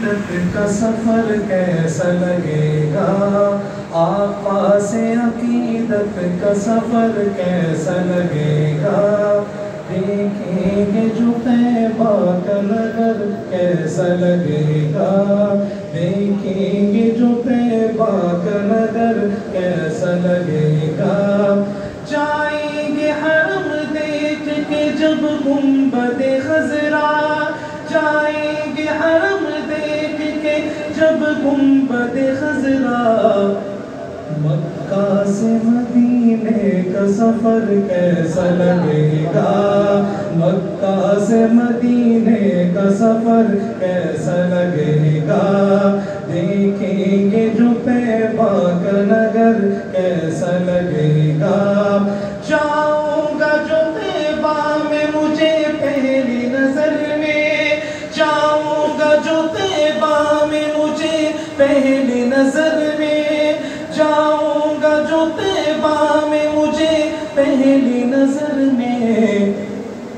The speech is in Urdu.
عقیدت کا سفر کیسا لگے گا، آقا سے عقیدت کا سفر کیسا لگے گا، دیکھیں گے جو طیبہ کا نگر کیسا لگے گا، دیکھیں گے جو طیبہ کا نگر کیسا لگے گا، جائیں گے حرم دیکھ کے جب گنبد خضرا، جائیں گے حرم دیکھ کے جب گنبد خضرا، مکہ سے مدینے کا سفر کیسا لگے گا، مکہ سے مدینے کا سفر کیسا لگے گا، دیکھیں گے جو طیبہ کا نگر کیسا لگے گا، جاؤں گا جو طیبہ میں مجھے پہلی نظر میں، جاؤں گا جو طیبہ میں مجھے پہلی نظر میں، جاؤں گا جو طیبہ میں مجھے پہلی نظر میں،